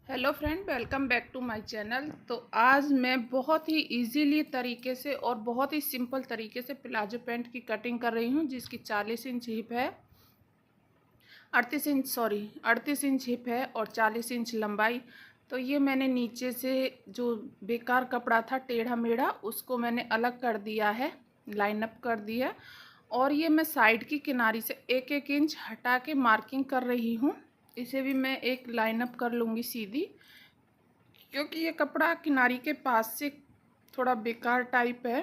Hello friend, welcome back to my channel. तो आज मैं बहुत ही इजीली तरीके से और बहुत ही सिंपल तरीके से प्लाजो पैंट की कटिंग कर रही हूँ, जिसकी 40 इंच हिप है, 38 इंच हिप है और 40 इंच लंबाई। तो ये मैंने नीचे से जो बेकार कपड़ा था टेढ़ा मेढ़ा, उसको मैंने अलग कर दिया है, लाइन अप कर दिया। और ये मैं साइड की किनारी से एक एक इंच हटा के मार्किंग कर रही हूँ। इसे भी मैं एक लाइन अप कर लूँगी सीधी, क्योंकि ये कपड़ा किनारी के पास से थोड़ा बेकार टाइप है,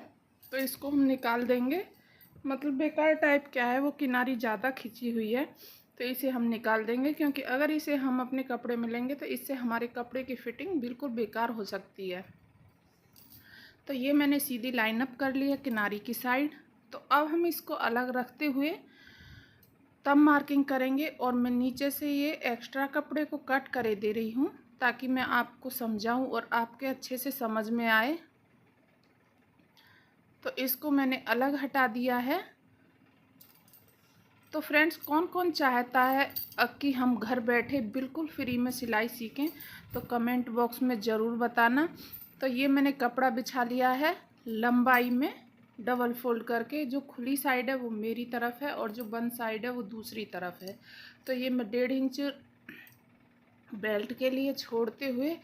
तो इसको हम निकाल देंगे। मतलब बेकार टाइप क्या है, वो किनारी ज़्यादा खिंची हुई है, तो इसे हम निकाल देंगे। क्योंकि अगर इसे हम अपने कपड़े में लेंगे तो इससे हमारे कपड़े की फिटिंग बिल्कुल बेकार हो सकती है। तो ये मैंने सीधी लाइन अप कर लिया किनारी की साइड। तो अब हम इसको अलग रखते हुए तब मार्किंग करेंगे। और मैं नीचे से ये एक्स्ट्रा कपड़े को कट करे दे रही हूँ, ताकि मैं आपको समझाऊं और आपके अच्छे से समझ में आए। तो इसको मैंने अलग हटा दिया है। तो फ्रेंड्स, कौन कौन चाहता है कि हम घर बैठे बिल्कुल फ्री में सिलाई सीखें, तो कमेंट बॉक्स में ज़रूर बताना। तो ये मैंने कपड़ा बिछा लिया है लंबाई में डबल फोल्ड करके। जो खुली साइड है वो मेरी तरफ है और जो बंद साइड है वो दूसरी तरफ है। तो ये मैं 1.5 इंच बेल्ट के लिए छोड़ते हुए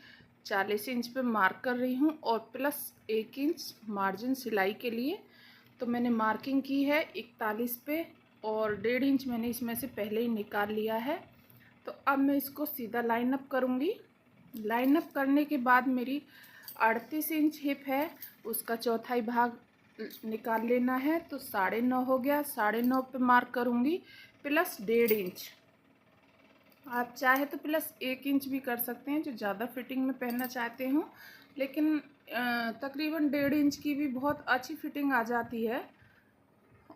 40 इंच पे मार्क कर रही हूँ और प्लस 1 इंच मार्जिन सिलाई के लिए। तो मैंने मार्किंग की है 41 पे और 1.5 इंच मैंने इसमें से पहले ही निकाल लिया है। तो अब मैं इसको सीधा लाइन अप करूँगी। लाइन अप करने के बाद मेरी 38 इंच हिप है, उसका चौथाई भाग निकाल लेना है। तो 9.5 हो गया, 9.5 पे मार्क करूँगी प्लस 1.5 इंच। आप चाहे तो प्लस 1 इंच भी कर सकते हैं, जो ज़्यादा फिटिंग में पहनना चाहते हो। लेकिन तकरीबन 1.5 इंच की भी बहुत अच्छी फिटिंग आ जाती है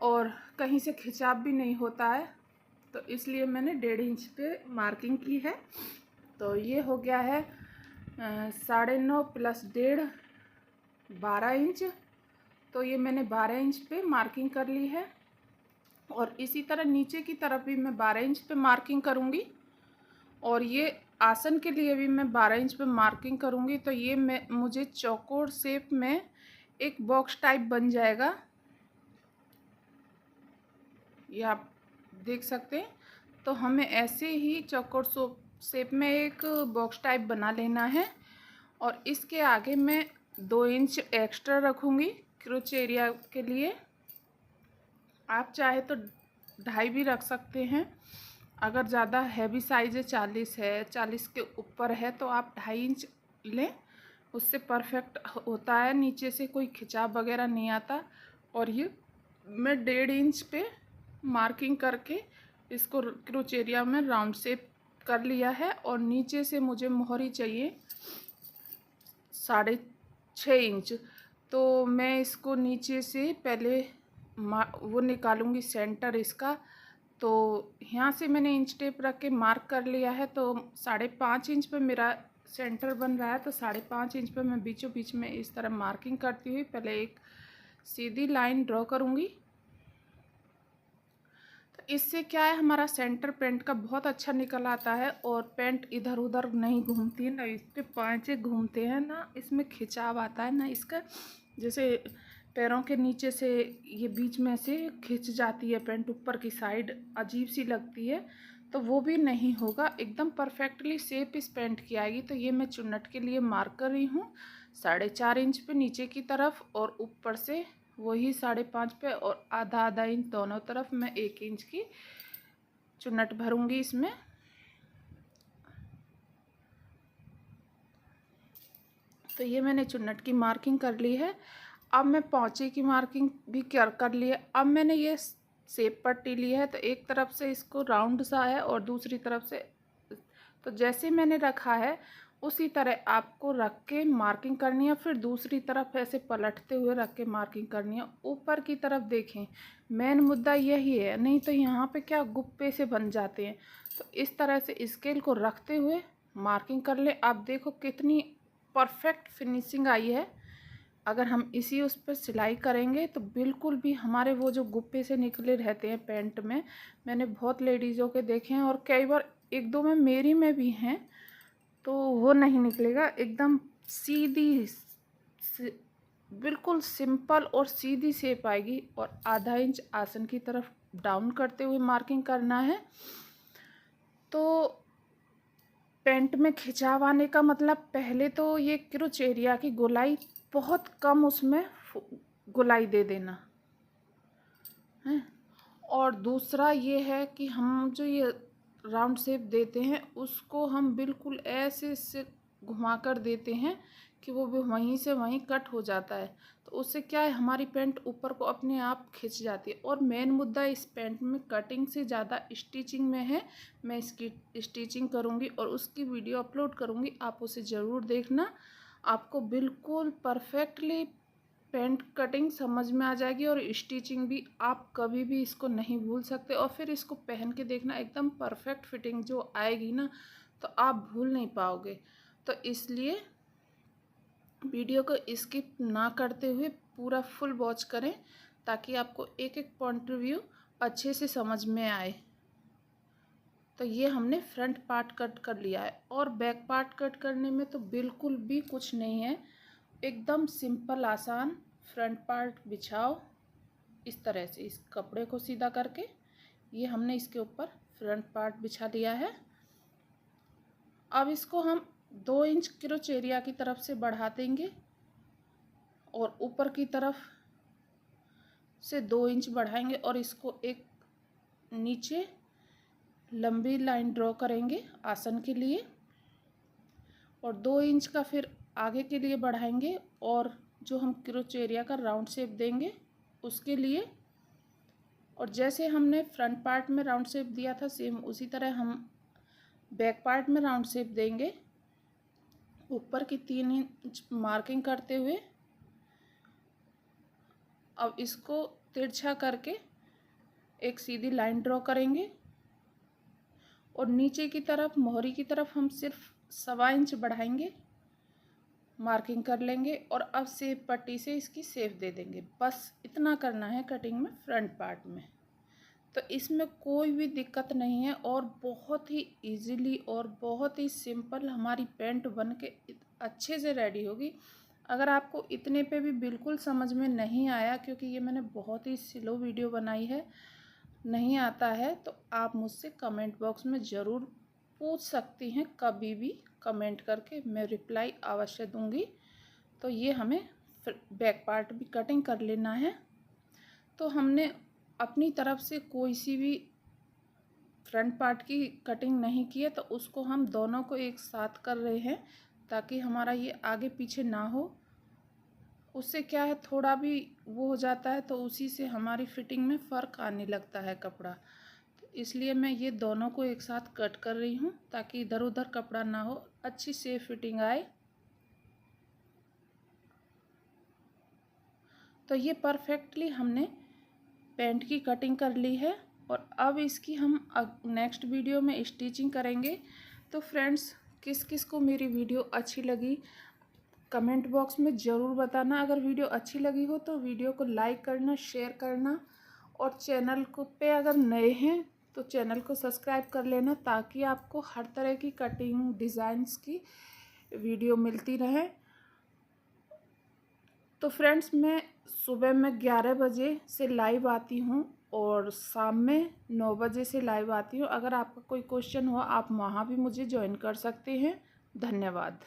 और कहीं से खिंचाव भी नहीं होता है। तो इसलिए मैंने 1.5 इंच पे मार्किंग की है। तो ये हो गया है 9.5 प्लस 1.5 12 इंच। तो ये मैंने 12 इंच पे मार्किंग कर ली है। और इसी तरह नीचे की तरफ भी मैं 12 इंच पे मार्किंग करूँगी और ये आसन के लिए भी मैं 12 इंच पे मार्किंग करूँगी। तो ये मुझे चौकोर शेप में एक बॉक्स टाइप बन जाएगा, ये आप देख सकते हैं। तो हमें ऐसे ही चौकोर शेप में एक बॉक्स टाइप बना लेना है। और इसके आगे मैं 2 इंच एक्स्ट्रा रखूँगी क्रोच एरिया के लिए। आप चाहे तो 2.5 भी रख सकते हैं। अगर ज़्यादा हैवी साइज़ है, 40 है, 40 के ऊपर है, तो आप 2.5 इंच लें, उससे परफेक्ट होता है, नीचे से कोई खिंचाव वगैरह नहीं आता। और ये मैं 1.5 इंच पे मार्किंग करके इसको क्रोच एरिया में राउंड शेप कर लिया है। और नीचे से मुझे मोहरी चाहिए 6.5 इंच। तो मैं इसको नीचे से पहले वो निकालूंगी सेंटर इसका। तो यहाँ से मैंने इंच टेप रख के मार्क कर लिया है। तो 5.5 इंच पे मेरा सेंटर बन रहा है। तो 5.5 इंच पे मैं बीचों बीच में इस तरह मार्किंग करती हुई पहले एक सीधी लाइन ड्रॉ करूँगी। तो इससे क्या है, हमारा सेंटर पेंट का बहुत अच्छा निकल आता है और पेंट इधर उधर नहीं घूमती है, ना इसके पांचे घूमते हैं, ना इसमें खिंचाव आता है, ना इसका जैसे पैरों के नीचे से ये बीच में से खिंच जाती है पेंट, ऊपर की साइड अजीब सी लगती है, तो वो भी नहीं होगा। एकदम परफेक्टली शेप इस पेंट की आएगी। तो ये मैं चुन्नट के लिए मार्क कर रही हूँ 4.5 इंच पे नीचे की तरफ, और ऊपर से वही 5.5 पे और आधा आधा इंच दोनों तरफ मैं 1 इंच की चुन्नट भरूंगी इसमें। तो ये मैंने चुन्नट की मार्किंग कर ली है। अब मैं पौचे की मार्किंग भी कर ली है। अब मैंने ये शेप पट्टी ली है, तो एक तरफ से इसको राउंड सा है और दूसरी तरफ से, तो जैसे मैंने रखा है उसी तरह आपको रख के मार्किंग करनी है। फिर दूसरी तरफ ऐसे पलटते हुए रख के मार्किंग करनी है। ऊपर की तरफ देखें, मेन मुद्दा यही है, नहीं तो यहाँ पे क्या गुप्पे से बन जाते हैं। तो इस तरह से स्केल को रखते हुए मार्किंग कर ले। आप देखो कितनी परफेक्ट फिनिशिंग आई है। अगर हम इसी उस पर सिलाई करेंगे तो बिल्कुल भी हमारे वो जो गुप्पे से निकले रहते हैं पेंट में, मैंने बहुत लेडीज़ों के देखे हैं और कई बार एक दो में मेरी में भी हैं, तो वो नहीं निकलेगा। एकदम सीधी बिल्कुल सिंपल और सीधी शेप आएगी। और आधा इंच आसन की तरफ डाउन करते हुए मार्किंग करना है। तो पेंट में खिंचाव आने का मतलब पहले तो ये क्रोच एरिया की गोलाई बहुत कम उसमें गोलाई दे देना है। और दूसरा ये है कि हम जो ये राउंड शेप देते हैं उसको हम बिल्कुल ऐसे से घुमा कर देते हैं कि वो भी वहीं से वहीं कट हो जाता है। तो उससे क्या है, हमारी पेंट ऊपर को अपने आप खिंच जाती है। और मेन मुद्दा इस पेंट में कटिंग से ज़्यादा स्टिचिंग में है। मैं इसकी स्टिचिंग करूँगी और उसकी वीडियो अपलोड करूँगी, आप उसे ज़रूर देखना। आपको बिल्कुल परफेक्टली पेंट कटिंग समझ में आ जाएगी और स्टिचिंग भी। आप कभी भी इसको नहीं भूल सकते। और फिर इसको पहन के देखना, एकदम परफेक्ट फिटिंग जो आएगी ना, तो आप भूल नहीं पाओगे। तो इसलिए वीडियो को स्किप ना करते हुए पूरा फुल वॉच करें, ताकि आपको एक एक पॉइंट व्यू अच्छे से समझ में आए। तो ये हमने फ्रंट पार्ट कट कर लिया है। और बैक पार्ट कट करने में तो बिल्कुल भी कुछ नहीं है, एकदम सिंपल आसान। फ्रंट पार्ट बिछाओ इस तरह से, इस कपड़े को सीधा करके ये हमने इसके ऊपर फ्रंट पार्ट बिछा दिया है। अब इसको हम 2 इंच क्रोच एरिया की तरफ से बढ़ा देंगे और ऊपर की तरफ से 2 इंच बढ़ाएंगे और इसको एक नीचे लंबी लाइन ड्रॉ करेंगे आसन के लिए। और 2 इंच का फिर आगे के लिए बढ़ाएंगे और जो हम क्रोच एरिया का राउंड शेप देंगे उसके लिए। और जैसे हमने फ्रंट पार्ट में राउंड शेप दिया था, सेम उसी तरह हम बैक पार्ट में राउंड शेप देंगे। ऊपर की 3 इंच मार्किंग करते हुए अब इसको तिरछा करके एक सीधी लाइन ड्रॉ करेंगे। और नीचे की तरफ मोहरी की तरफ हम सिर्फ 1.25 इंच बढ़ाएंगे, मार्किंग कर लेंगे। और अब शेप पट्टी से इसकी शेप दे देंगे। बस इतना करना है कटिंग में फ्रंट पार्ट में। तो इसमें कोई भी दिक्कत नहीं है और बहुत ही इजीली और बहुत ही सिंपल हमारी पेंट बन के अच्छे से रेडी होगी। अगर आपको इतने पे भी बिल्कुल समझ में नहीं आया, क्योंकि ये मैंने बहुत ही स्लो वीडियो बनाई है, नहीं आता है, तो आप मुझसे कमेंट बॉक्स में ज़रूर पूछ सकती हैं, कभी भी कमेंट करके मैं रिप्लाई अवश्य दूंगी। तो ये हमें बैक पार्ट भी कटिंग कर लेना है। तो हमने अपनी तरफ से कोई सी भी फ्रंट पार्ट की कटिंग नहीं की है, तो उसको हम दोनों को एक साथ कर रहे हैं ताकि हमारा ये आगे पीछे ना हो। उससे क्या है, थोड़ा भी वो हो जाता है तो उसी से हमारी फिटिंग में फ़र्क आने लगता है कपड़ा। तो इसलिए मैं ये दोनों को एक साथ कट कर रही हूँ ताकि इधर उधर कपड़ा ना हो, अच्छी से फिटिंग आए। तो ये परफेक्टली हमने पेंट की कटिंग कर ली है। और अब इसकी हम नेक्स्ट वीडियो में स्टिचिंग करेंगे। तो फ्रेंड्स, किस किस को मेरी वीडियो अच्छी लगी कमेंट बॉक्स में ज़रूर बताना। अगर वीडियो अच्छी लगी हो तो वीडियो को लाइक करना, शेयर करना। और चैनल को पे अगर नए हैं तो चैनल को सब्सक्राइब कर लेना, ताकि आपको हर तरह की कटिंग डिज़ाइंस की वीडियो मिलती रहे। तो फ्रेंड्स, मैं सुबह में 11 बजे से लाइव आती हूँ और शाम में 9 बजे से लाइव आती हूँ। अगर आपका कोई क्वेश्चन हो आप वहाँ भी मुझे ज्वाइन कर सकते हैं। धन्यवाद।